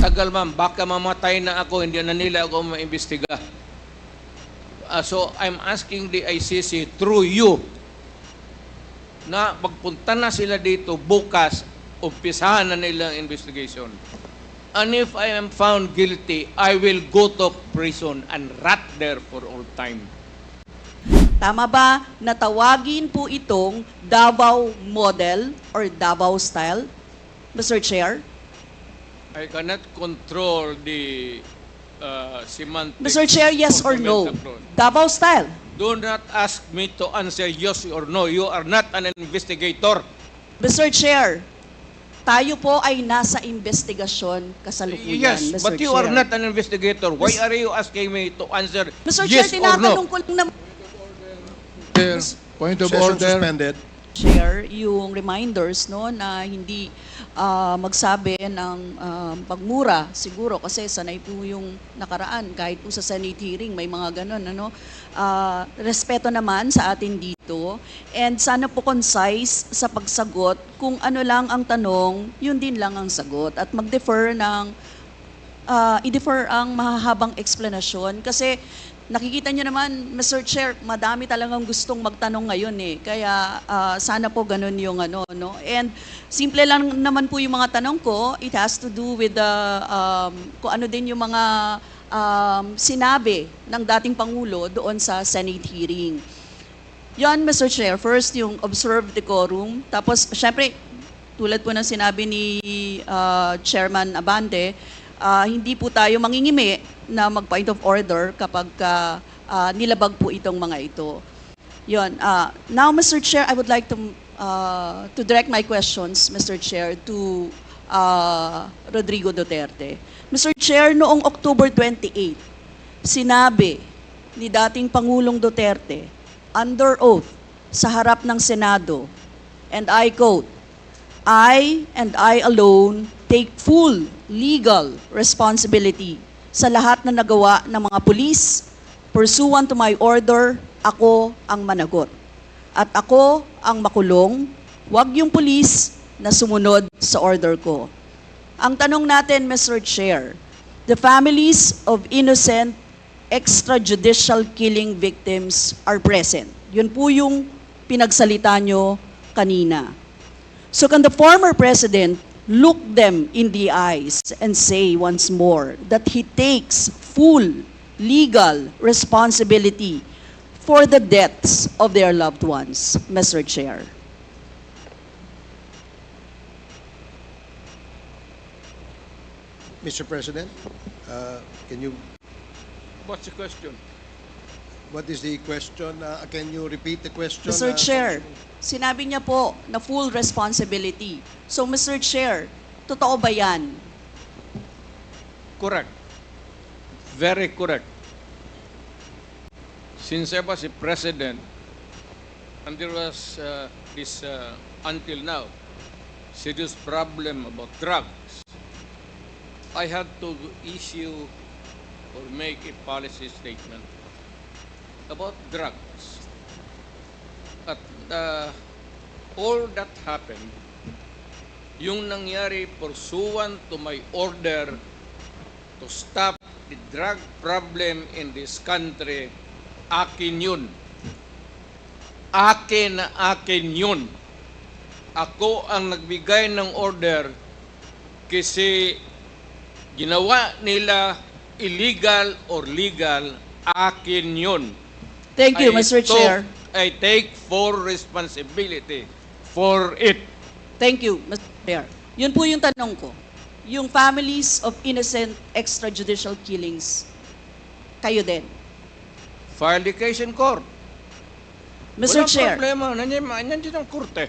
Tagal ma'am, baka mamatay na ako, hindi na nila ako maimbestiga. So I'm asking the ICC through you na magpunta na sila dito bukas, umpisahan na nila ang investigation. And if I am found guilty, I will go to prison and rot there for all time. Tama ba na tawagin po itong Davao model or Davao style, Mr. Chair? I cannot control the semantics. Mr. Chair, yes of or the no? Metaphor. Davao style. Do not ask me to answer yes or no. You are not an investigator. Mr. Chair, tayo po ay nasa investigasyon kasalukuyan, Yes, Mr. but you Chair. are not an investigator. Why are you asking me to answer Mr. Chair, yes or no? tinatanong ko lang naman, Chair, point of Session order. suspended. Chair, yung reminders no na hindi magsabi ng pagmura siguro kasi sanay po yung nakaraan kahit po sa Senate hearing may mga ganun ano. Respeto naman sa atin dito and sana po concise sa pagsagot kung ano lang ang tanong, yun din lang ang sagot at mag-defer ng i-defer ang mahahabang explanation kasi nakikita nyo naman, Mr. Chair, madami talagang gustong magtanong ngayon eh. Kaya sana po ganun yung ano, no? And simple lang naman po yung mga tanong ko. It has to do with the, kung ano din yung mga sinabi ng dating Pangulo doon sa Senate hearing. Yan, Mr. Chair. First, yung observed decorum. Tapos, syempre, tulad po ng sinabi ni Chairman Abante, hindi po tayo mangingimi na mag-point of order kapag nilabag po itong mga ito. Yon. Now, Mr. Chair, I would like to direct my questions, Mr. Chair, to Rodrigo Duterte. Mr. Chair, noong October 28, sinabi ni dating Pangulong Duterte, under oath, sa harap ng Senado, and I quote, I and I alone take full legal responsibility sa lahat na nagawa ng mga pulis. Pursuant to my order, ako ang managot. At ako ang makulong, wag yung pulis na sumunod sa order ko. Ang tanong natin, Mr. Chair, the families of innocent extrajudicial killing victims are present. Yun po yung pinagsalita nyo kanina. So can the former president look them in the eyes and say once more that he takes full legal responsibility for the deaths of their loved ones, Mr. Chair? Mr. President, can you, What's the question? what is the question? Can you repeat the question? Mr. Chair, sinabi niya po na full responsibility. So, Mr. Chair, totoo ba yan? Correct. Very correct. Since I was a president, and there was this, until now, serious problem about drugs, I had to issue or make a policy statement about drugs. At all that happened, yung nangyari pursuant to my order to stop the drug problem in this country, akin yun. Akin na akin yun. Ako ang nagbigay ng order kasi ginawa nila illegal or legal, akin yun. Thank you, Mr. Chair. I take full responsibility for it. Thank you, Mr. Chair. Yun po yung tanong ko. Yung families of innocent extrajudicial killings, kayo din. File the case in court. Mr. Walang Chair. problema. Nandiyan ang korte.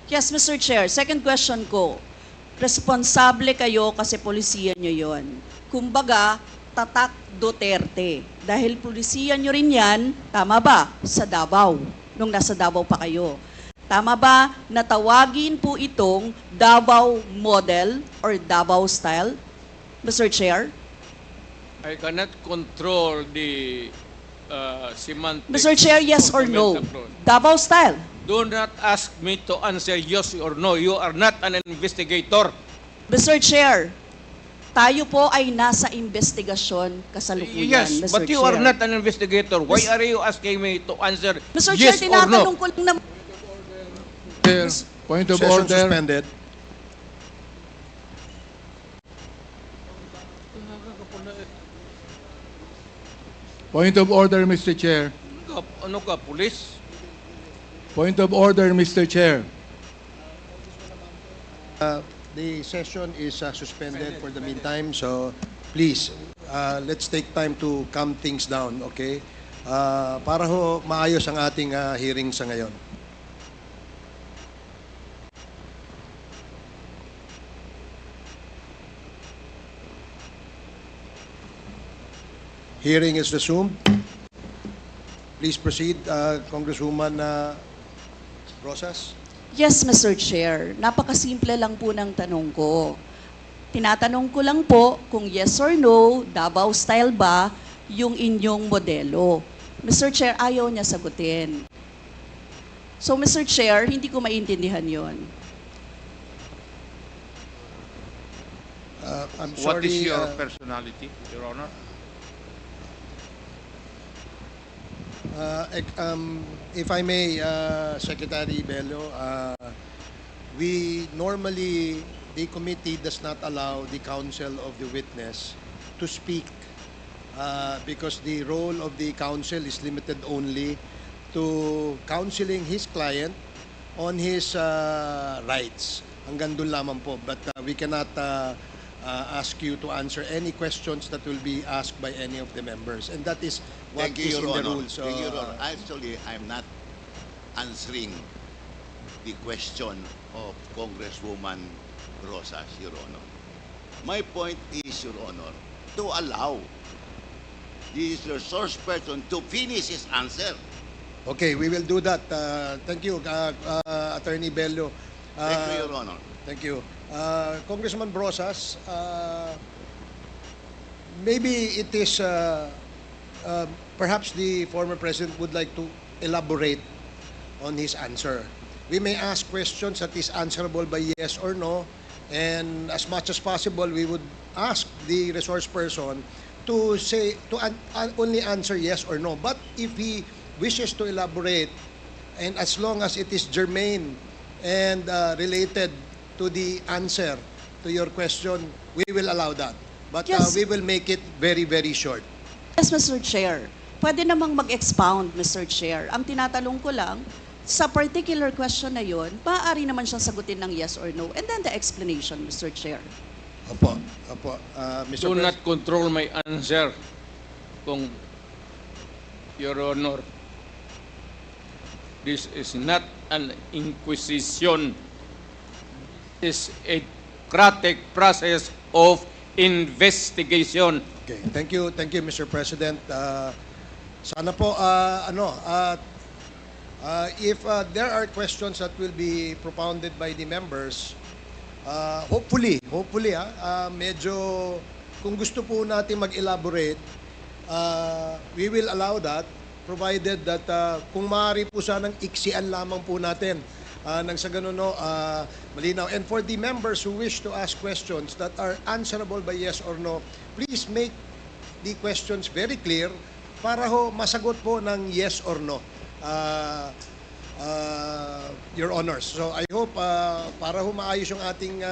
Yes, Mr. Chair. Second question ko. Responsable kayo kasi polisiya nyo yon. Kumbaga, tatak Duterte. Dahil polisiya nyo rin yan, tama ba? Sa Davao. Nung nasa Davao pa kayo. Tama ba na tawagin po itong Davao model or Davao style, Mr. Chair? I cannot control the semantics. Mr. Chair, yes of or the no? metaphor. Davao style. Do not ask me to answer yes or no. You are not an investigator. Mr. Chair, tayo po ay nasa investigasyon kasalukuyan, Yes, Mr. but you Chair. are not an investigator. Why are you asking me to answer Mr. yes Chair, or no? tinatanong ko lang naman. Chair, point of Session order. suspended. Point of order, Mr. Chair. Ano ka, pulis? Point of order, Mr. Chair. The session is suspended for the meantime, so please, let's take time to calm things down, okay? Para ho maayos ang ating hearing sa ngayon. Hearing is resumed. Please proceed, Congresswoman Rosas. Yes, Mr. Chair. Napakasimple lang po ng tanong ko. Tinatanong ko lang po kung yes or no, Davao style ba yung inyong modelo. Mr. Chair, ayaw niya sagutin. So, Mr. Chair, hindi ko maintindihan yon. I'm What is sorry, your personality, Your Honor? If I may, Secretary Bello, we normally, the committee does not allow the counsel of the witness to speak because the role of the counsel is limited only to counseling his client on his rights. Hanggang doon lamang po. But we cannot ask you to answer any questions that will be asked by any of the members. And that is what Thank you, is Your in the Honor. rules. Thank you, Your Honor. Actually, I'm not answering the question of Congresswoman Rosas, Your Honor. My point is, Your Honor, to allow the resource person to finish his answer. Okay, we will do that. Thank you, Attorney Bello. Thank you, Your Honor. Thank you. Congressman Brosas, maybe it is perhaps the former president would like to elaborate on his answer. We may ask questions that is answerable by yes or no, and as much as possible, we would ask the resource person to say only answer yes or no. But if he wishes to elaborate, and as long as it is germane and related to the answer to your question, we will allow that. But Yes. we will make it very, very short. Yes, Mr. Chair. Pwede namang mag-expound, Mr. Chair. Ang tinatanong ko lang, sa particular question na yon, maaari naman siyang sagutin ng yes or no. And then the explanation, Mr. Chair. Opo, opo. Mr. Do Pres- not control my answer, kung Your Honor. This is not an inquisition. This is a democratic process of investigation. Okay, thank you, Mr. President. Sana po, if there are questions that will be propounded by the members, hopefully, medyo, kung gusto po natin mag-elaborate, we will allow that, provided that kung maaari po sanang iksian lamang po natin nang sa ganun, no, malinaw. And for the members who wish to ask questions that are answerable by yes or no, please make the questions very clear para ho masagot po ng yes or no, Your Honors. So I hope para ho maayos yung ating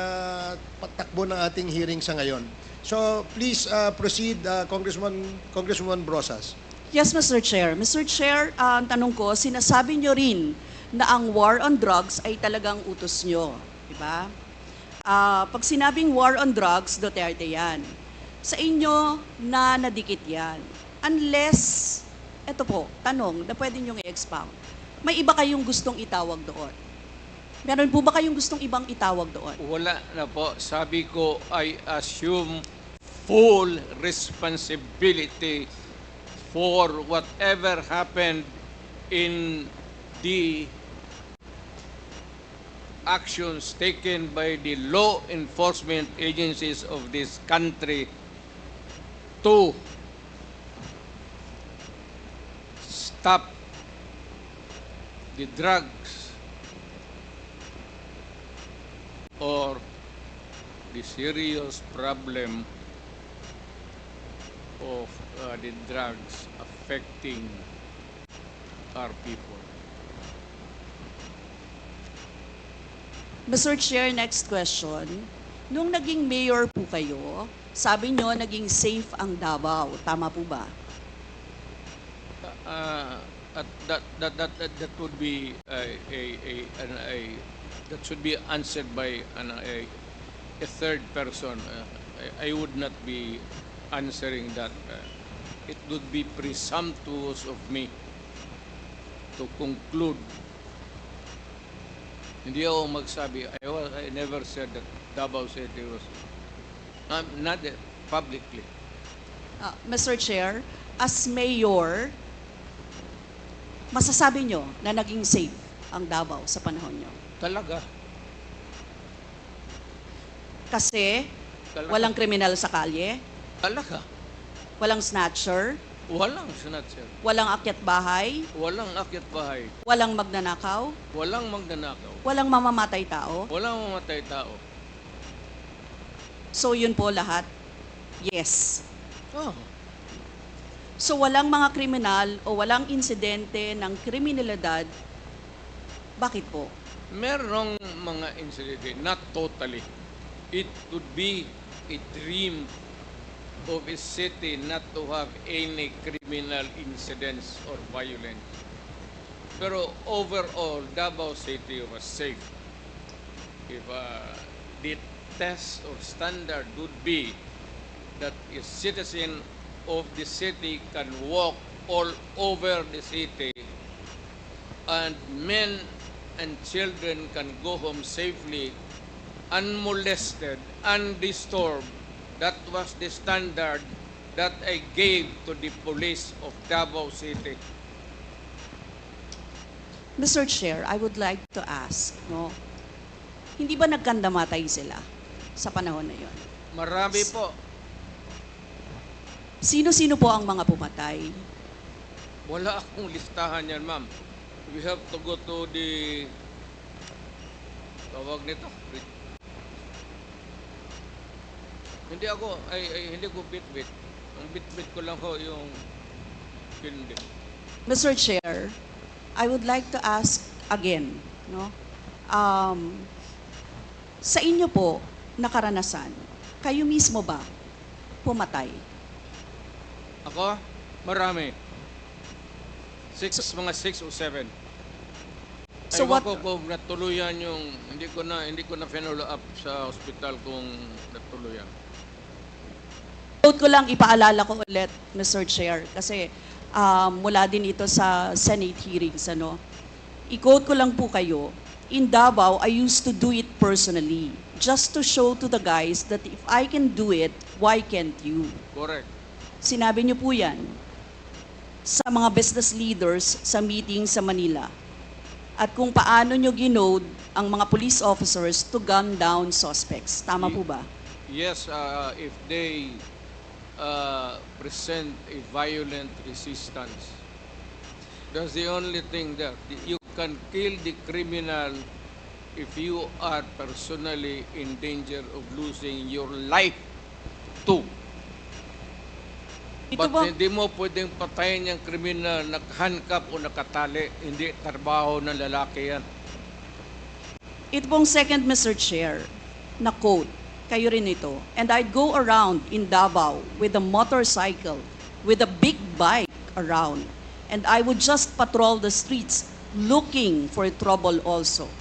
patakbo ng ating hearing sa ngayon. So please proceed, Congresswoman Brosas. Yes, Mr. Chair. Mr. Chair, ang tanong ko, sinasabi nyo rin na ang war on drugs ay talagang utos nyo. Diba? Pag sinabing war on drugs, Duterte yan. Sa inyo na nadikit yan. Unless, eto po, tanong na pwede nyo i-expound. May iba kayong gustong itawag doon? Meron po ba kayong gustong ibang itawag doon? Wala na po. Sabi ko, I assume full responsibility for whatever happened in the actions taken by the law enforcement agencies of this country to stop the drugs or the serious problem of the drugs affecting our people. Mr. Chair, next question. Nung naging mayor po kayo, sabi nyo naging safe ang Davao. Tama po ba? That would be that should be answered by a third person. I would not be answering that. It would be presumptuous of me to conclude. Hindi ako magsabi. I never said that Davao City was not publicly. Mr. Chair, as mayor, masasabi nyo na naging safe ang Davao sa panahon nyo? Talaga. Kasi Talaga. walang kriminal sa kalye, Talaga. walang snatcher, Walang snatcher. walang akyat bahay, Walang akyat bahay. walang magnanakaw, Walang magnanakaw. walang mamamatay tao. Walang mamatay tao. So yun po lahat? Yes. Oh. So walang mga kriminal o walang insidente ng kriminalidad. Bakit po? Merong mga incident, not totally. It would be a dream of a city not to have any criminal incidents or violence. Pero overall, Davao City was safe. If the test or standard would be that a citizen of the city can walk all over the city and men and children can go home safely, unmolested, undisturbed. That was the standard that I gave to the police of Davao City. Mr. Chair, I would like to ask, no? Hindi ba nagkandamatay sila sa panahon na yon? Marami po. Sino-sino po ang mga pumatay? Wala akong listahan yan, ma'am. We have to go to the tawag nito. Hindi ko bit-bit. Ang bit-bit ko lang ho yung hindi. Mr. Chair, I would like to ask again, no? Sa inyo po na karanasan, kayo mismo ba pumatay? Ako? Marami. Mga 6 o 7. So Aywan what- ko kung natuluyan yung hindi ko na follow up sa ospital kung natuluyan. Quote ko lang, ipaalala ko ulit, Mr. Chair, kasi mula din ito sa Senate hearings, ano? I-quote ko lang po kayo, in Davao, I used to do it personally, just to show to the guys that if I can do it, why can't you? Correct. Sinabi niyo po yan sa mga business leaders sa meeting sa Manila. At kung paano niyo ginode ang mga police officers to gun down suspects. Tama po ba? Yes, if they present a violent resistance. That's the only thing there. You can kill the criminal if you are personally in danger of losing your life too. Ito But ba, hindi mo pwedeng patayin yung kriminal nakahandcuff o nakatali. Hindi trabaho ng lalaki yan. ito pong second, Mr. Chair, na quote, kayo rin ito. And I'd go around in Davao with a motorcycle, with a big bike around. And I would just patrol the streets looking for trouble also.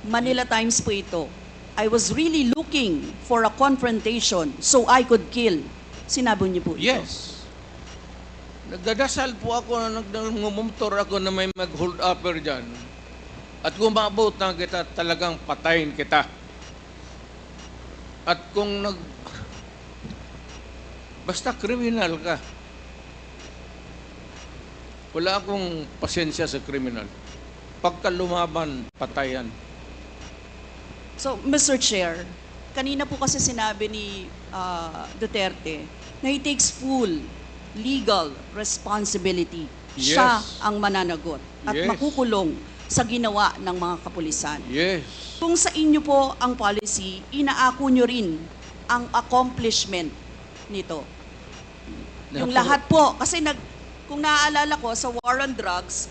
Manila Times po ito. I was really looking for a confrontation so I could kill. Sinabi niyo po ito. Yes. Nagdadasal po ako na nagmumumtor ako na may mag-hold upper dyan. At kung maabot na kita, talagang patayin kita. At kung basta kriminal ka, wala akong pasensya sa kriminal. Pagka lumaban, patayan. So, Mr. Chair, kanina po kasi sinabi ni Duterte na he takes full legal responsibility. Yes. Siya ang mananagot at Yes. makukulong sa ginawa ng mga kapulisan. Yes. Kung sa inyo po ang policy, inaako nyo rin ang accomplishment nito. Yung lahat po. Kasi kung naaalala ko, sa War on Drugs,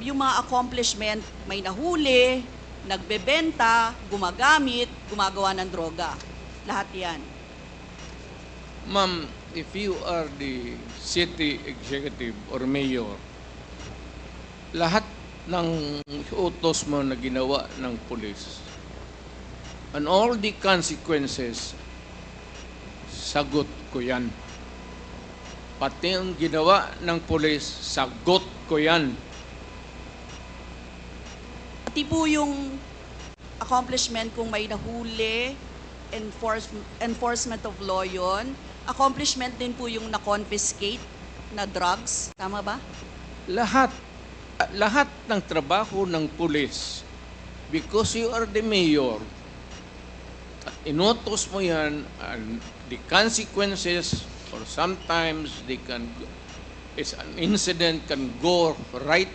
yung mga accomplishment, may nahuli, nagbebenta, gumagamit, gumagawa ng droga. Lahat yan. Ma'am, if you are the city executive or mayor, lahat ng utos mo na ginawa ng pulis, and all the consequences, sagot ko yan. Pati yung ginawa ng pulis, sagot ko yan. Pati po yung accomplishment kung may nahuli, enforcement of law yun. Accomplishment din po yung na-confiscate na drugs. Tama ba? Lahat ng trabaho ng pulis, because you are the mayor, inutos mo yan, and the consequences, or sometimes it's an incident can go right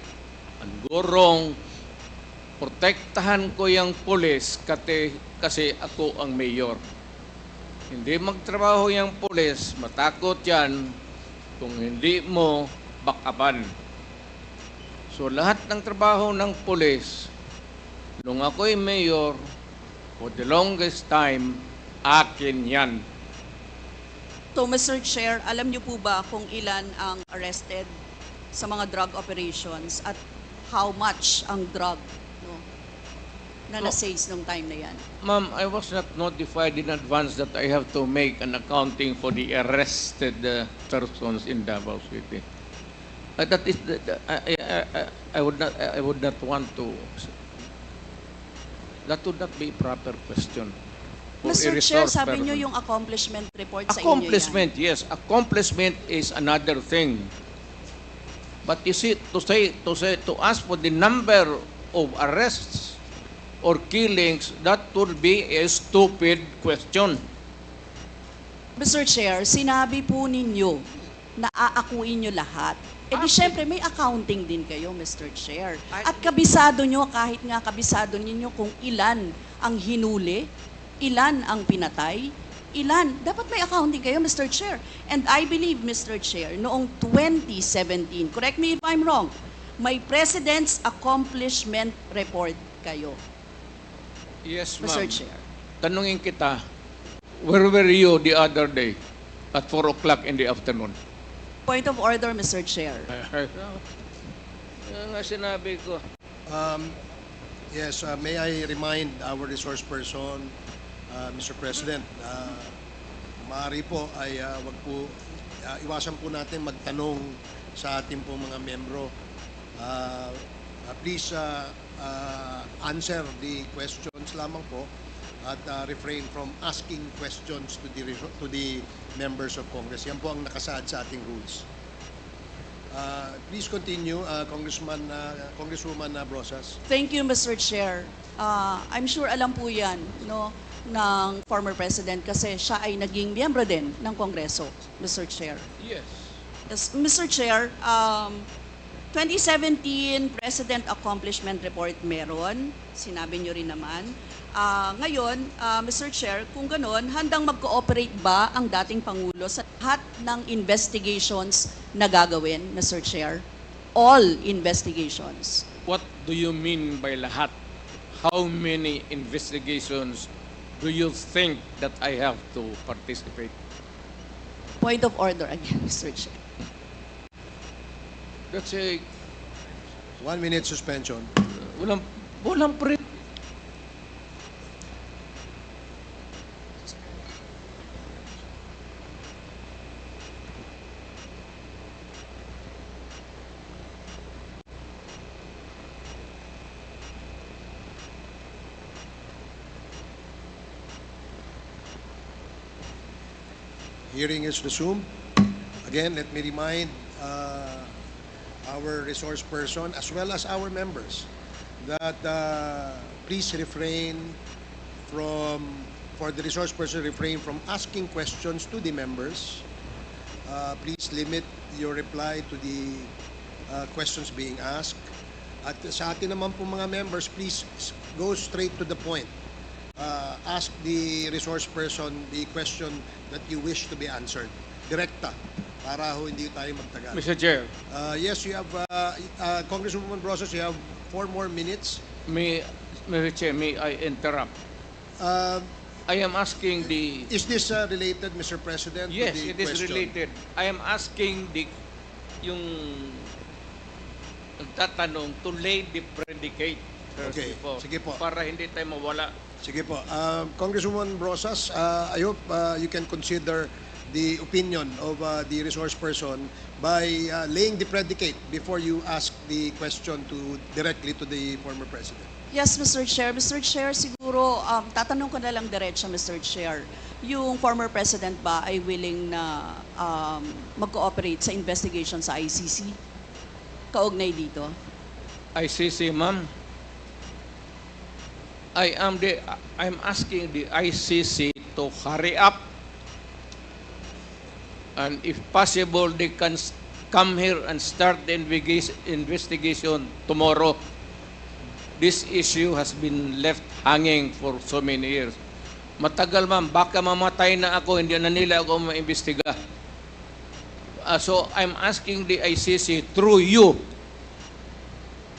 and go wrong. Protektahan ko yung pulis kasi ako ang mayor. Hindi magtrabaho yung pulis, matakot yan kung hindi mo backupan. So lahat ng trabaho ng pulis, nung ako'y mayor, for the longest time, akin yan. So, Mr. Chair, alam niyo po ba kung ilan ang arrested sa mga drug operations at how much ang drug na na-seize nung time na yan? Ma'am, I was not notified in advance that I have to make an accounting for the arrested persons in Davao City. That is, I would not want to. That would not be a proper question. For a Mr. Chair, resource sabi niyo person. yung accomplishment report sa inyo yan. Accomplishment, yes. Accomplishment is another thing. But you see, to ask for the number of arrests or killings, that would be a stupid question. Mr. Chair, sinabi po ninyo na aakuin nyo lahat. E di syempre may accounting din kayo, Mr. Chair. At kabisado nyo, kahit nga kabisado ninyo kung ilan ang hinuli, ilan ang pinatay, ilan. Dapat may accounting kayo, Mr. Chair. And I believe, Mr. Chair, noong 2017, correct me if I'm wrong, may President's Accomplishment Report kayo, Yes, Mr. ma'am. Chair. Tanungin kita, where were you the other day at 4 o'clock in the afternoon? Point of order, Mr. Chair. Yan nga sinabi ko. Yes, may I remind our resource person, Mr. President, maaari po ay wag po, iwasan po natin magtanong sa ating po mga membro. Please answer the questions lamang po at refrain from asking questions to the members of Congress. Yan po ang nakasaad sa ating rules. Please continue, Congresswoman Brosas. Thank you, Mr. Chair. I'm sure alam po yan ng former President kasi siya ay naging miyembro din ng Kongreso, Mr. Chair. Yes. Yes, Mr. Chair, 2017 President Accomplishment Report meron, sinabi nyo rin naman. Ngayon, Mr. Chair, kung ganon, handang mag-cooperate ba ang dating Pangulo sa lahat ng investigations na gagawin, Mr. Chair? All investigations. What do you mean by lahat? How many investigations do you think that I have to participate? Point of order again, Mr. Chair. That's a 1 minute suspension. walang pre. Hearing is resumed. Again, let me remind our resource person as well as our members that please refrain for the resource person refrain from asking questions to the members. Please limit your reply to the questions being asked. At sa atin naman po mga members, please go straight to the point. Ask the resource person the question that you wish to be answered. direkta para ho hindi tayo magtagal. Mr. Chair, Yes, you have, Congresswoman Brosas, you have 4 more minutes. Mr. Chair, may I interrupt? Uh, I am asking the... Is this related, Mr. President, to Yes, the it is question? related. I am asking yung nagtatanong to lay the predicate first Okay, before, sige po. para hindi tayo mawala. Sige po. Congresswoman Brosas, I hope you can consider the opinion of the resource person by laying the predicate before you ask the question directly to the former president. Yes, Mr. Chair. Mr. Chair, siguro, tatanong ko na lang diretso, Mr. Chair. Yung former president ba ay willing na mag-cooperate sa investigation sa ICC? Kaugnay dito? ICC, ma'am. I'm asking the ICC to hurry up, and if possible, they can come here and start the investigation tomorrow. This issue has been left hanging for so many years. Matagal, ma'am, baka mamatay na ako, hindi na nila ako maimbestiga. So I'm asking the ICC through you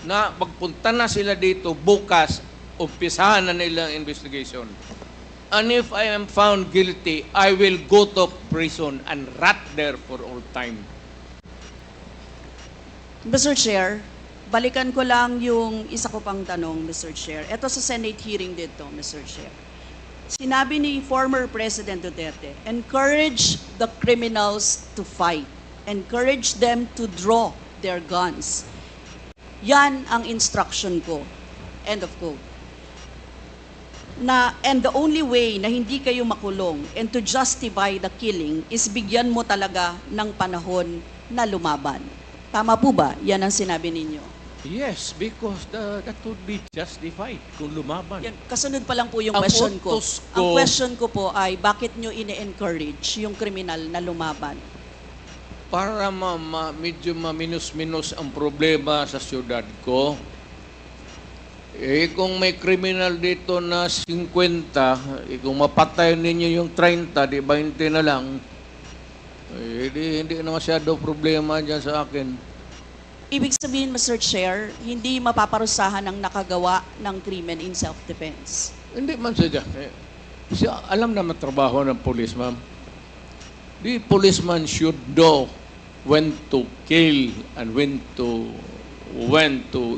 na magpunta na sila dito bukas, umpisahan na nila ang investigation. And if I am found guilty, I will go to prison and rot there for all time. Mr. Chair, balikan ko lang yung isa ko pang tanong, Mr. Chair. Ito sa Senate hearing dito, Mr. Chair. Sinabi ni former President Duterte, encourage the criminals to fight. Encourage them to draw their guns. Yan ang instruction ko. End of quote. And the only way na hindi kayo makulong and to justify the killing is bigyan mo talaga ng panahon na lumaban. Tama po ba? Yan ang sinabi ninyo. Yes, because that would be justified kung lumaban. Yan, kasunod pa lang po yung Ang question ko. utos ko- Ang question ko po ay, bakit nyo ine-encourage yung kriminal na lumaban? Para medyo maminus-minus ang problema sa syudad ko, kung may kriminal dito na 50, kung mapatay ninyo yung 30, di 20 na lang, hindi na masyado problema dyan sa akin. Ibig sabihin, Mr. Chair, hindi mapaparusahan ang nakagawa ng krimen in self-defense. Hindi man siya. Siya alam na matrabaho ng police, ma'am. The policeman should know when to kill and when to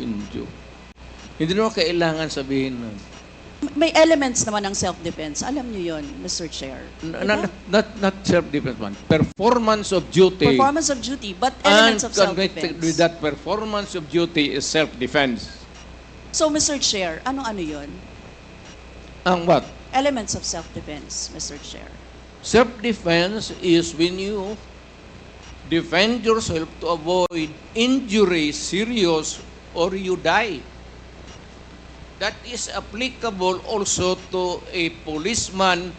injure. Hindi naman kailangan sabihin na. May elements naman ng self-defense. Alam niyo yon, Mr. Chair. Diba? Not self-defense, man. Performance of duty. Performance of duty, but And elements of connected with self-defense. that performance of duty is self-defense. So, Mr. Chair, ano-ano yon? Ang what? Elements of self-defense, Mr. Chair. Self-defense is when you defend yourself to avoid injury, serious, or you die. That is applicable also to a policeman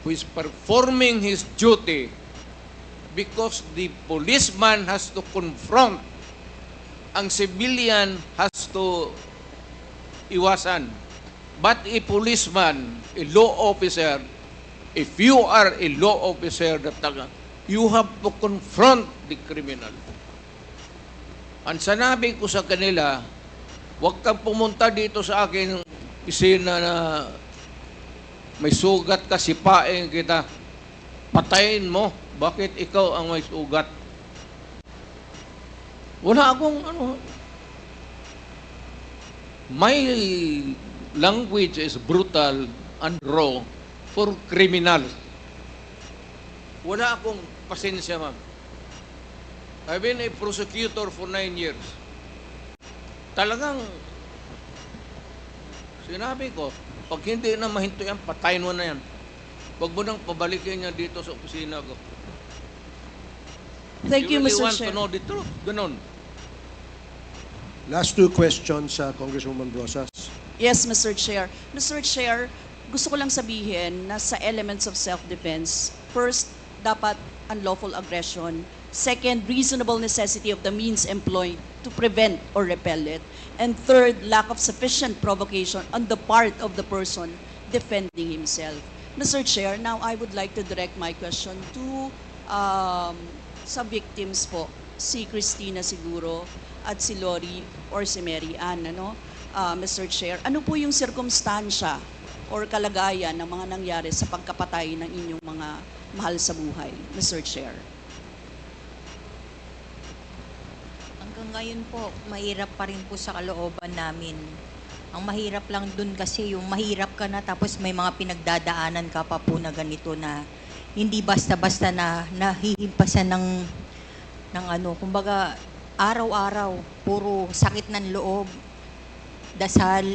who is performing his duty, because the policeman has to confront, ang civilian has to iwasan. But a policeman, a law officer, if you are a law officer, you have to confront the criminal. Ang sanabi ko sa kanila, huwag kang pumunta dito sa akin isina na may sugat ka, sipain kita, patayin mo. Bakit ikaw ang may sugat? Wala akong my language is brutal and raw for criminals. Wala akong pasensya, ma'am. I've been a prosecutor for 9 years. Talagang sinabi ko, pag hindi na mahinto yan, patayin mo na yan. Huwag mo nang pabalikin yan dito sa opisina ko. Thank you, really Mr. want Chair. to know the truth. Ganon. Last 2 questions, Congresswoman Brosas. Yes, Mr. Chair. Mr. Chair, gusto ko lang sabihin na sa elements of self-defense, first, dapat unlawful aggression. Second, reasonable necessity of the means employed to prevent or repel it. And third, lack of sufficient provocation on the part of the person defending himself. Mr. Chair, now I would like to direct my question to sa victims po, si Christina siguro at si Lori or si Mary Ann, ano? Mr. Chair, ano po yung sirkumstansya or kalagayan ng mga nangyari sa pagkapatay ng inyong mga mahal sa buhay, Mr. Chair? Hanggang ngayon po, mahirap pa rin po sa kalooban namin. Ang mahirap lang dun kasi yung mahirap ka na tapos may mga pinagdadaanan ka pa po na ganito na hindi basta-basta na nahihimpasan ng ano, kumbaga araw-araw, puro sakit ng loob, dasal,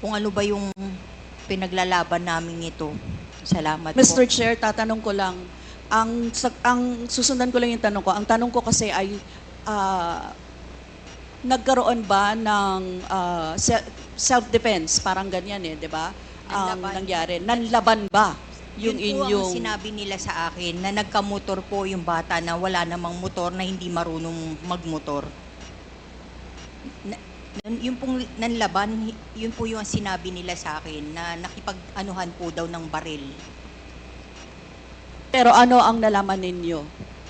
kung ano ba yung pinaglalaban namin ito. Salamat Mr. po. Chair, tatanong ko lang, ang susundan ko lang yung tanong ko. Ang tanong ko kasi ay, nagkaroon ba ng self-defense? Parang ganyan eh, di ba? Ang Nanlaban. nangyari. Nanlaban ba yung Yun po inyong... ang sinabi nila sa akin na nagkamotor po yung bata na wala namang motor na hindi marunong magmotor. Yung pong nanlaban, yun po yung sinabi nila sa akin na nakipag-anuhan po daw ng baril. Pero ano ang nalaman ninyo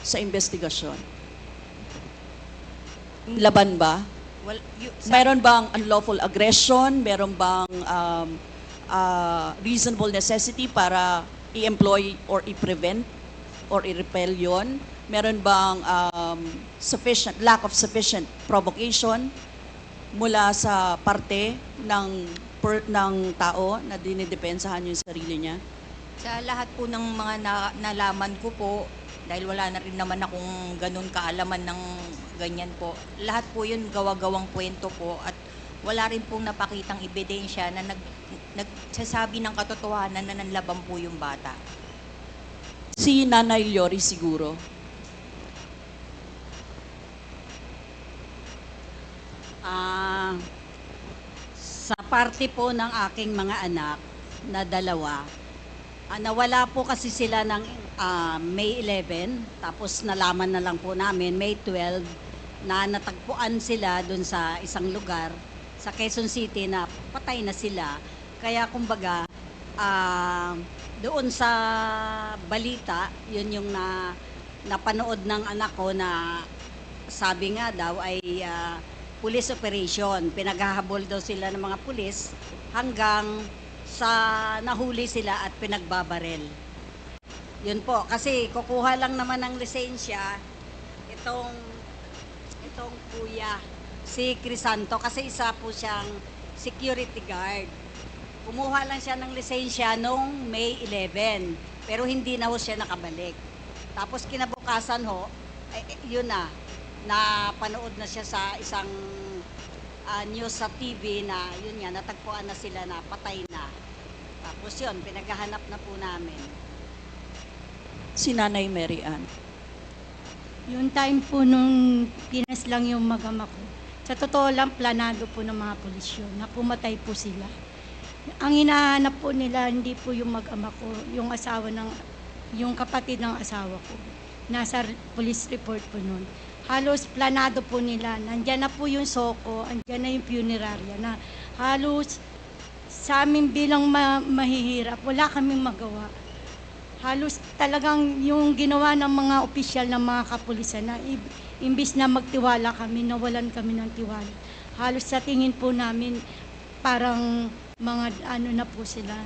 sa investigasyon? Laban ba? Well, Meron bang unlawful aggression? Meron bang reasonable necessity para i-employ or i-prevent or i-repel yun? Meron bang lack of sufficient provocation mula sa parte ng tao na dinidepensahan yung sarili niya? sa lahat po ng mga nalaman ko po, dahil wala na rin naman akong ganun kaalaman ng ganyan po, lahat po yun gawa-gawang kwento po at wala rin pong napakitang ebidensya na nagsasabi ng katotohanan na nanlaban po yung bata. Si Nanay Lori siguro. Sa parte po ng aking mga anak na dalawa, nawala po kasi sila ng May 11, tapos nalaman na lang po namin May 12 na natagpuan sila dun sa isang lugar sa Quezon City na patay na sila. Kaya kumbaga, doon sa balita, yun yung napanood ng anak ko na sabi nga daw ay police operation. Pinaghahabol daw sila ng mga pulis hanggang sa nahuli sila at pinagbabarel. Yun po, kasi kukuha lang naman ng lisensya itong kuya, si Crisanto, kasi isa po siyang security guard. Kumuha lang siya ng lisensya noong May 11, pero hindi na ho siya nakabalik. Tapos kinabukasan ho, yun na panood na siya sa isang news sa TV na yun nga, natagpuan na sila na patay na. Tapos yun, pinaghahanap na po namin. Si Nanay Mary Ann. Yung time po nung pinas lang yung mag-ama ko, sa totoo lang, planado po ng mga pulis yun, na pumatay po sila. Ang hinahanap po nila, hindi po yung mag-ama ko, yung kapatid ng asawa ko. Nasa police report po nun. Halos planado po nila, nandyan na po yung soko, andyan na yung punerarya, na halos sa amin bilang mahihirap, wala kaming magawa. Halos talagang yung ginawa ng mga opisyal ng mga kapulisan na imbis na magtiwala kami, nawalan kami ng tiwala. Halos sa tingin po namin parang mga na po sila.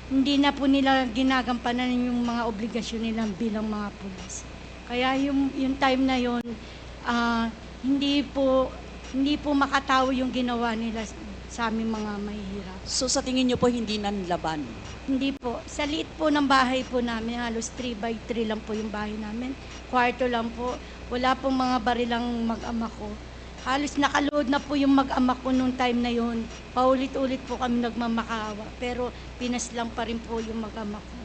Hindi na po nila ginagampanan yung mga obligasyon nilang bilang mga pulis. Kaya yung time na yon, hindi po makatawo yung ginawa nila sa aming mga mahihirap. So sa tingin niyo po hindi nanlaban? Hindi po. Sa liit po ng bahay po namin, halos 3x3 lang po yung bahay namin. Kwarto lang po. Wala pong mga barilang mag-ama ko. Halos nakaload na po yung mag-ama ko nung time na yon. Paulit-ulit po kami nagmamakaawa. Pero pinaslang pa rin po yung mag-ama ko.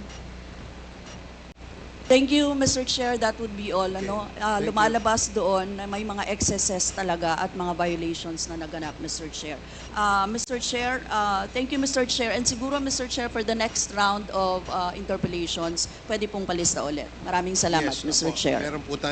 Thank you, Mr. Chair. That would be all. Thank you. Lumalabas doon na may mga excesses talaga at mga violations na naganap, Mr. Chair. Mr. Chair, thank you, Mr. Chair. And siguro, Mr. Chair, for the next round of interpellations, pwede pong palista ulit. Maraming salamat, Yes, Mr. opo. Chair. Meron po tayo